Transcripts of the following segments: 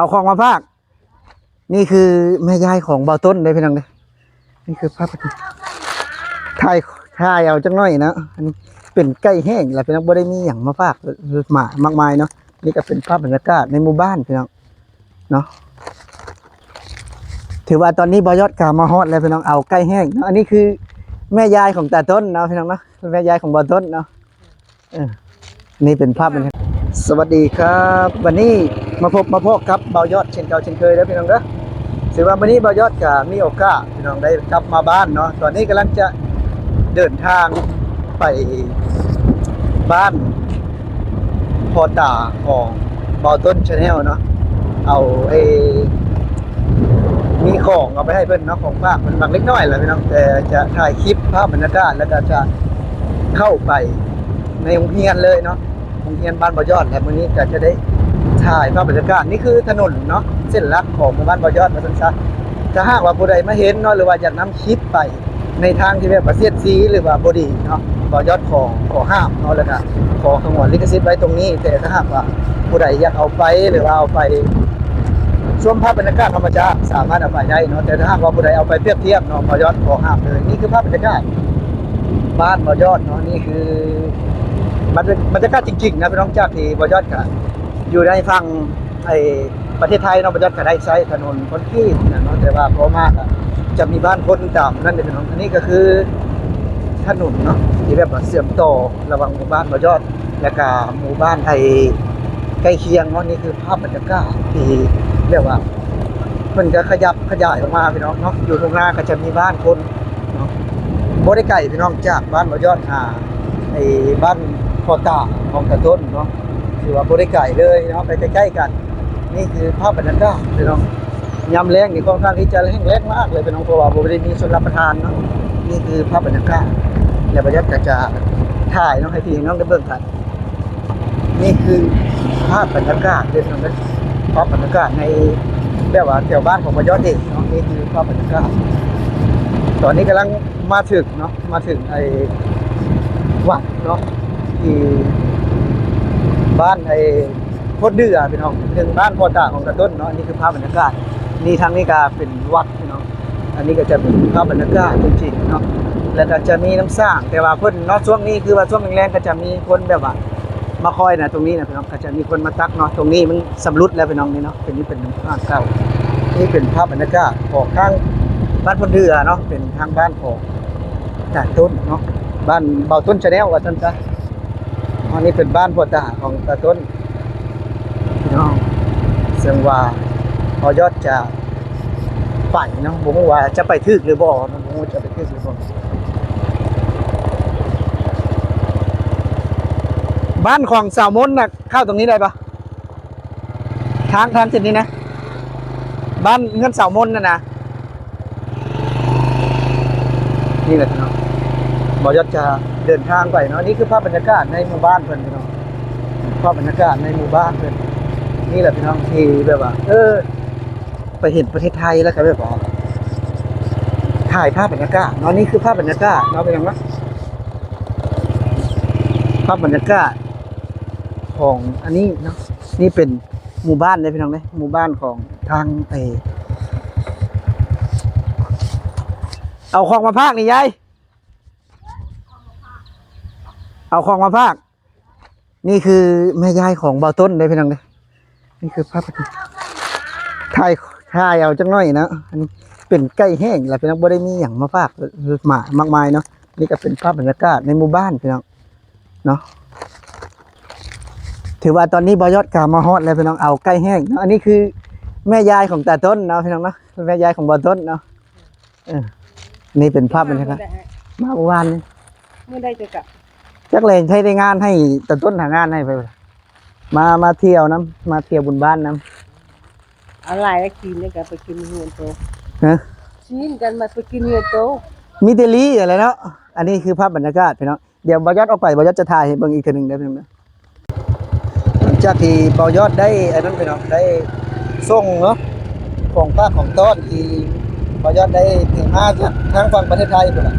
เอาของมาพากนี่คือแม่ยายของเบาต้นได้พี่น้องเลยนี่คือภาพถ่ายเอาจังน้อยนะอันนี้เป็นไก่แห้งแหละพี่น้องบ่ได้มีอย่างมาฝากหมามากมายเนาะนี่ก็เป็นภาพบรรยากาศในหมู่บ้านพี่น้องเนาะถือว่าตอนนี้บอยอดกามาฮอดแล้วพี่น้องเอาไก่แห้งเนาะอันนี้คือแม่ยายของตาต้นเนาะพี่น้องเนาะแม่ยายของเบาต้นเนาะนี่เป็นภาพบรรยากาศสวัสดีครับวันนี้มาพบมาพบกับเบายอดเช่นเก่าเช่นเคยแล้วพี่น้องเด้อถือว่าวันนี้เบายอดก็มีโอกาสพี่น้องได้กลับมาบ้านเนาะตอนนี้กำลังจะเดินทางไปบ้านพ่อตาของเบาต้นชาแนลเนาะเอามีของเอาไปให้เพื่อนเนาะของฝากมันบางเล็กน้อยแหละพี่น้องแต่จะถ่ายคลิปภาพบรรยากาศแล้วก็จะเข้าไปในโรงเรียนเลยเนาะโรงเรียนบ้านเบายอดและวันนี้จะได้ถ่ายภาพบรรยากาศนี่คือถนนเนาะเส้นหลักของหมู่บ้านเบายอดนะท่านซะถ้าหากว่าผู้ใดมาเห็นเนาะหรือว่าอยากนำคลิปไปในทางที่แบบประเทศซีหรือว่าบดีเนาะเบายอดขอห้ามเนาะแล้วก็ขอขงวนลิขสิทธิ์ไว้ตรงนี้แต่ถ้าหากว่าผู้ใดอยากเอาไปหรือว่าเอาไปช่วงภาพบรรยากาศธรรมชาติสามารถเอาไปได้เนาะแต่ถ้าหากว่าผู้ใดเอาไปเปรียบเทียบเนาะเบายอดขอห้ามเลยนี่คือภาพบรรยากาศบ้านเบายอดเนาะนี่คือบรรยากาศจริงๆนะพี่น้องจากที่เบายอดค่ะอยู่ในฝั่งประเทศไทยเนาะเบายอดก็ได้ใช้ถนนคอนกรีตเนาะแต่ว่าพอมากจะมีบ้านคนตามนั่นเองพี่น้องอันนี้ก็คือถนนเนาะที่แบบว่าเชื่อมต่อระหว่างหมู่บ้านเบายอดและก็หมู่บ้านใกล้เคียงเนาะนี่คือภาพบรรยากาศที่เรียกว่ามันจะขยับขยายออกมาพี่น้องเนาะอยู่ตรงหน้าก็จะมีบ้านคนเนาะบ่ได้ไกลพี่น้องจากบ้านเบายอดบ้านพ่อตาของตาต้นเนาะถือว่าบ่ได้ไกลเลยเนาะไปใกล้ๆกันนี่คือภาพบรรยากาศพี่น้องยามแล้งนี่ค่อนข้างที่จะแห้งแล้งมากเลยพี่น้องเพราะว่าบ่ได้มีชนรับประทานเนาะนี่คือภาพบรรยากาศและเบายอดก็จะถ่ายเนาะให้พี่น้องได้เบิ่งกันนี่คือภาพบรรยากาศเลยพี่น้องภาพบรรยากาศในแบบว่าแถวบ้านของเบายอดเองเนาะนี่คือภาพบรรยากาศตอนนี้กำลังมาถึงเนาะมาถึงวัดเนาะที่บ้านโคตรเดือพี่น้องถึงบ้านพ่อตาของตาต้นเนาะนี่คือภาพบรรยากาศนี่ทางนี้ก็เป็นวัดพี่น้องอันนี้ก็จะเป็นภาพบรรยากาศจริงๆเนาะแล้วก็จะมีน้ำสร้างแต่ว่าเพิ่นเนาะช่วงนี้คือว่าช่วงแรงๆก็จะมีคนแบบว่ามาคอยนะตรงนี้นะพี่น้องก็จะมีคนมาตักเนาะตรงนี้มันสำรุดแล้วพี่น้องนี่เนาะเป็นนี่เป็นบ้านเก่านี่เป็นภาพบรรยากาศของทางบ้านพลเดือเนาะเป็นทางบ้านของตาต้นเนาะบ้านเบาต้นชาแนลว่าท่านจ้ะอันนี้เป็นบ้านพ่อตาของตาต้นเนาะเสียงว่าพอยอดจะไปเนาะผมว่าจะไปถึกหรือบ่นะผมว่าจะไปถึกหรือบ่บ้านของสาวมนน่ะเข้าตรงนี้ได้ปะทางเส้นนี้นะบ้านเงินสาวมนน่ะนะนี่แหละเนาะบอยอดจะเดินทางไปเนาะนี่คือภาพบรรยากาศในหมู่บ้านเพิ่นพี่น้องภาพบรรยากาศในหมู่บ้านเพิ่นนี่แหละพี่น้องที่แบบว่าไปเห็นประเทศไทยแล้วก็แบบว่าถ่ายภาพบรรยากาศเนาะนี่คือภาพบรรยากาศเนาะเป็นยังไงภาพบรรยากาศของอันนี้เนาะนี่เป็นหมู่บ้านเลยพี่น้องเลยหมู่บ้านของทางเอาของมาพากนี่ยายเอาของมาพากนี่คือแม่ยายของเบาต้นเลยพี่น้องเลยนี่คือภาพถ่ายเอาจังน้อยนะอันนี้เป็นไก่แห้งแหละพี่น้องบ่ได้มีอย่างมาฝากหมามากมายเนาะนี่ก็เป็นภาพบรรยากาศในหมู่บ้านพี่น้องเนาะถือว่าตอนนี้บอยอดกามาฮอดแล้วพี่น้องเอาไก่แห้งเนาะอันนี้คือแม่ยายของตาต้นเนาะพี่น้องเนาะแม่ยายของเบาต้นเนาะนี่เป็นภาพบรรยากาศมาเมื่อวานเมื่อได้จะกลับจักเลยใช้ได้งานให้ตาต้นหางานให้ไปมาเที่ยวน้ำมาเที่ยวบุญบ้านน้ำอะไรก็กินเลยกันไปกินเงินโตฮะกินกันมาไปกินเงินโตมีเดลี่อะไรเนาะอันนี้คือภาพบรรยากาศพี่น้องเดี๋ยวบอยอดออกไปบอยอดจะถ่ายให้เบิ่งอีกทีหนึ่งได้พี่น้องหลังจากที่บอยอดได้ไอ้นั่นพี่น้องได้ส่งเนาะของป้าของต้นที่บอยอดได้ถึงมาจากทางฝั่งประเทศไทยพุ่นน่ะ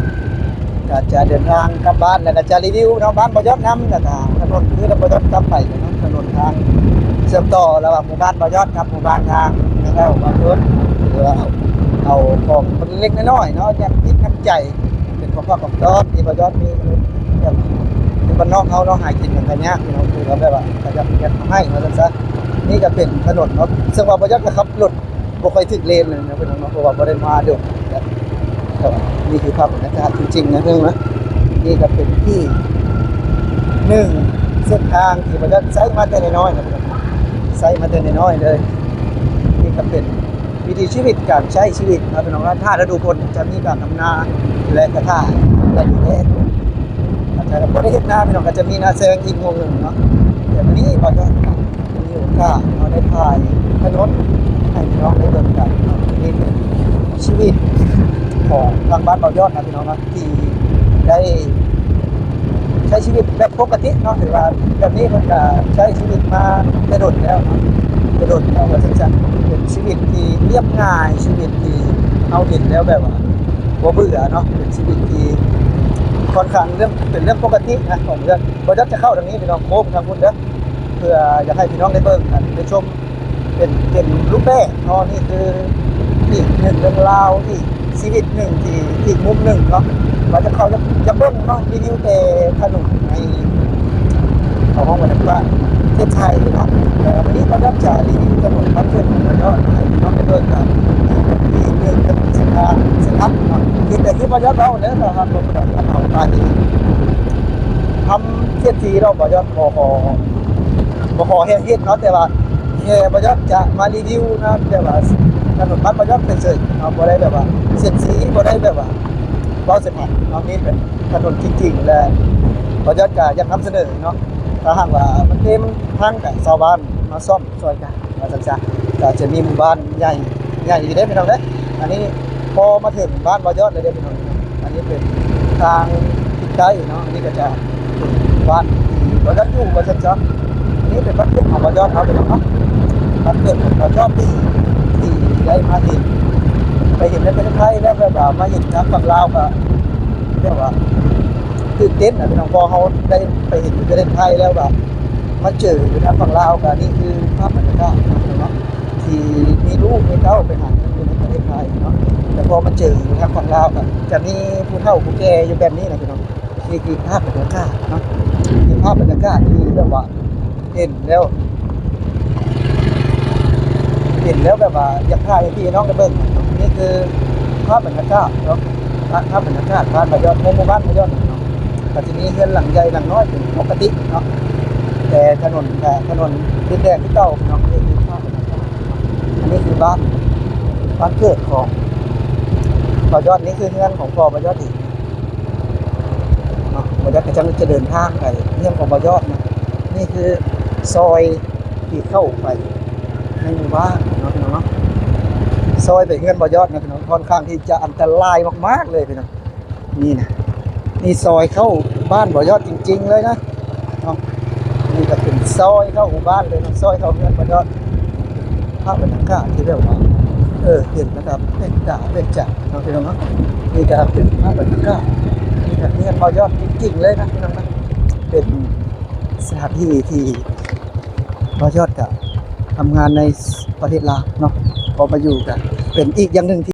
ก็จะเดินทางกลับบ้านแล้วก็จะรีวิวเนาะบ้านบอยอดน้ำแล้วก็ถนนคือเราบอยอดกลับไปเนาะถนนทาง ชื่อมต่อระหว่างหมู่บ้านบ่อยอดกับหมู่บ้านทางแล้วบางคนหรือว่าเอาของคนเล็กน้อยเนาะอย่างคิดน้ำใจเป็นของพ่อของยอดที่บ่อยอดมีแบบคือบ้านนอกเขาเนาะหากินกันยากพี่น้องคือเขาแบบว่าเขาจะเก็บให้มาซั่นซะนี่ก็เป็นถนนเนาะซึ่งว่าบ่อยอดก็ขับรถบ่ค่อยถึกเลนเลยนะพี่น้องเนาะเพราะว่าบ่ได้มาเด้อนี่คือภาพบรรยากาศจริงๆนะเพิ่งนะนี่ก็เป็นที่หนึ่งเส้นทางที่บ่อยอดใช้มาแต่น้อยๆนะพี่น้องใช้มาแต่น้อยๆเลยนี่ก็เป็นวิถีชีวิตการใช้ชีวิตนะพี่น้องถ้าฤดูฝนจะมีการทำนาและกระท่าและอยู่แล้แต่เราได้เห็นหน้าพี่น้องก็จะมีนาแซงอีกวงหนึ่งเนาะแต่วันนี้เราจะมีโอกาสเราได้ถ่ายถนนให้พี่น้องได้เดินกันนี่เป็นชีวิตของทางบ้านเบายอดนะพี่น้องนะที่ได้ใช้ชีวิตแบบปกติเนาะหรือว่าแบบนี้มันจะใช้ชีวิตมาได้โดดแล้วเนาะได้โดดแล้วว่าจะเป็นชีวิตที่เรียบง่ายชีวิตที่เอาเห็นแล้วแบบว่าบ่เบื่อเนาะเป็นชีวิตที่ค่อนข้างเรื่องเป็นเรื่องปกตินะของเรื่องบ่จะเข้าทางนี้พี่น้องโค้งทางพุ่นเด้อเพื่ออยากให้พี่น้องได้เบิ่งกันได้ชมเป็นรูปแบบเนาะนี่คืออีกหนึ่งเรื่องราวอีกชีวิตหนึ่งที่อีกมุมหนึ่งเนาะว่าจะเข้าจะเบิ่งเนาะรีวิวแต่ถนนในของห้องวันนั้นว่าประเทศไทยเนาะแต่วันนี้ก็จะรีวิวถนนบ้านเพื่อนของเราเนาะให้พี่น้องได้เบิ่งกันอีกหนึ่งเป็นเส้นทางเนาะคือแต่ที่บ่ยอดเราเนี่ยนะครับผมก็เอาไปทำเทียบทีเราบ่ยอดบ่ขอเฮ็ดเนาะแต่ว่าแค่บ่ยอดจะมารีวิวนะแต่ว่าถนนบ้านบ่ยอดเฉยๆเนาะบ่ได้แบบว่าเสียดสีบ่ได้แบบว่าเว้าเส้นทางเนาะนี่เป็นถนนจริงๆและบ่ยอดก็อยากนำเสนอเนาะถ้าหากว่ามันเต็มทางกับชาวบ้านมาซ่อมช่วยกันว่าซั่นซะก็จะมีหมู่บ้านใหญ่อยู่ได้พี่น้องเด้ออันนี้พอมาถึงบ้านบ่ยอดเลยเด้อพี่น้องอันนี้เป็นทางทิศใต้เนาะอันนี้ก็จะบ้านที่บ่ยอดอยู่ว่าซั่นซะอันนี้เป็นบ้านเกิดของบ่ยอดเนาะพี่น้องเนาะบ้านเกิดของบ่ยอดที่ได้มาเห็นไปเห็นในประเทศไทยแล้วแบบว่ามาเห็นทางฝั่งลาวก็เรียกว่าตื่นเต้นนะพี่น้องพอเขาได้ไปเห็นประเทศไทยแล้วแบบมาเจอทางฝั่งลาวก็นี่คือภาพบรรยากาศเนาะที่มีลูกมีเต้าไปหาอยู่ในประเทศไทยเนาะแต่พอมาเจอทางฝั่งลาวก็จะมีผู้เฒ่าผู้แก่อยู่แบบนี้นะพี่น้องนี่คือภาพบรรยากาศเนาะคือภาพบรรยากาศที่เรียกว่าเห็นแล้วแบบว่าอยากถ่ายให้พี่น้องได้เบิ่งนี่คือภาพบรรยากาศเนาะภาพบรรยากาศบ้านบ่ยอดหมู่บ้านบ่ยอดเนาะก็จะมีเรือนหลังใหญ่หลังน้อยเป็นปกติเนาะแต่ถนนดินแดงที่เก่าเนาะนี่คือภาพบรรยากาศอันนี้คือบ้านเกิดของบ่ยอดนี่คือเรือนของพ่อบ่ยอดอีกเนาะบ่ยอดก็จะเดินทางไปเรือนของบ่ยอดนะนี่คือซอยที่เข้าไปในหมู่บ้านเนาะพี่น้องเนาะซอยไปเฮือนบ่ยอดนะพี่น้องค่อนข้างที่จะอันตรายมากๆเลยพี่น้องนี่นะนี่ซอยเข้าบ้านบ่ยอดจริงๆเลยนะเนาะนี่ก็เป็นซอยเข้าหมู่บ้านเลยนะซอยเข้าเฮือนบ่ยอดภาพบรรยากาศที่เรียกว่าเห็นนะครับเป็นจ่าเนาะพี่น้องเนาะนี่ก็เป็นภาพบรรยากาศนี่ก็เฮือนบ่ยอดจริงๆเลยนะพี่น้องนะเป็นสถานที่ที่บ่ยอดกับทำงานในประเทศลาวเนาะพอมาอยู่กันเป็นอีกอย่างหนึ่งที่